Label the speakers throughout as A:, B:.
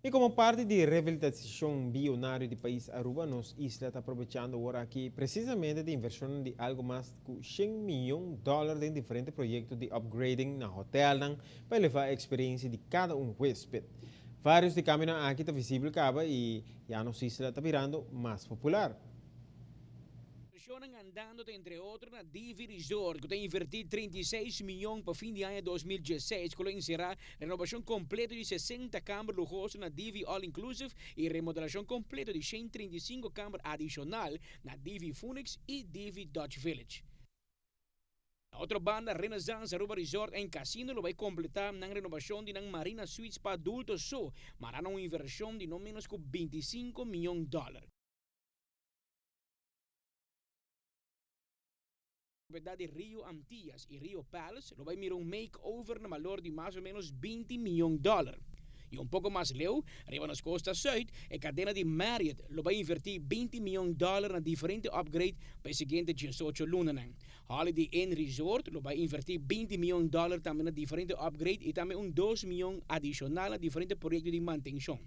A: Y como parte de revitalización billonaria del país Aruba, nos isla está aprovechando ahora aquí precisamente de inversión de algo más de 100 millones de dólares en diferentes proyectos de upgrading na hotel para elevar a experiencia de cada un huésped. Varios de camino aquí está visible acaba y ya nos isla está virando más popular.
B: Inversionen andando entre otros na Divi Resort, que tem invertido 36 milhões para fim de ano 2016, que será renovação completa de 60 câmaras lujosas na Divi All Inclusive e remodelação completa de 135 câmaras adicional na Divi Phoenix e Divi Dutch Village. A outra banda, Renaissance Aruba Resort em Casino, vai completar na renovação de Marina Suites para adultos só, mas há uma inversão de não menos que 25 milhões de dólares. Propriedade Rio Antillas e Rio Palace lo vai mirar um makeover no valor de mais ou menos 20 milhões de dólares. E um pouco mais leu, arriba nas costas sul, a cadena de Marriott lo vai invertir 20 milhões de dólares na diferente upgrade para a seguinte 18 lunas. Holiday Inn Resort lo vai invertir 20 milhões de dólares também na diferente upgrade e também 2 milhões adicional na diferente projeto de manutenção.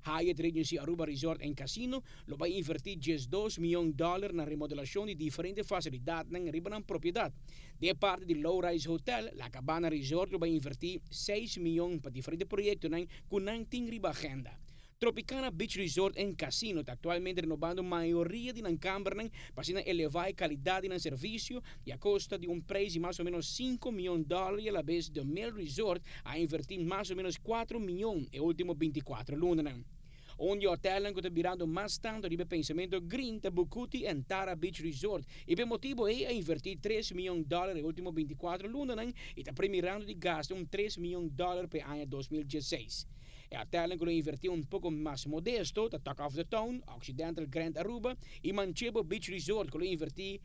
B: Hyatt Regency Aruba Resort em Casino lo vai invertir 2 milhões de dólares na remodelação de diferentes facilidades na riba na propriedade. De parte de Low Rise Hotel, La Cabana Resort lo vai invertir 6 milhões para diferentes projetos com não tem riba agenda. Tropicana Beach Resort em Casino está atualmente renovando a maioria de câmaras para elevar a qualidade do serviço e a custa de preço de mais ou menos 5 milhões de dólares e a vez do Mel Resort a invertir mais ou menos 4 milhões nos últimos 24 lunas. Onde o hotel está virando mais tanto de pensamento green da Bucuti e Tara Beach Resort. E o motivo é a invertir 3 milhões de dólares nos últimos 24 lunas e está premiando de gasto 3 milhões de dólares para o ano 2016. E a hotel que invertiu pouco mais modesto, da Talk of the Town, Occidental Grand Aruba, e Manchego Beach Resort, que invertiu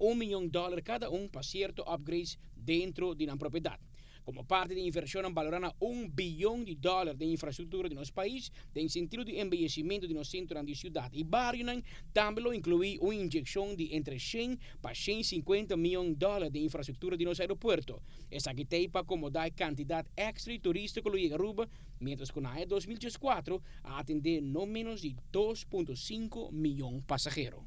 B: 1 milhão de dólares cada para certos upgrades dentro de uma propriedade. Como parte da inversão valorada 1 bilhão de dólares de infraestrutura de nosso país, tem sentido de envelhecimento de nosso centro de cidade. E barrio também inclui uma injeção de entre 100 para 150 milhões de dólares de infraestrutura de nosso aeroporto. Essa aqui tem para acomodar a quantidade extra de turistas que chega a Aruba, mientras que na 2014 a atender não menos de 2,5 milhões de passageiros.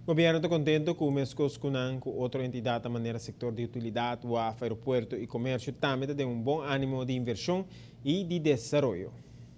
A: O governo está contento com o mescos com outra entidade da maneira sector de utilidade, o aeroporto e comércio também tem bom ânimo de inversão e de desenvolvimento.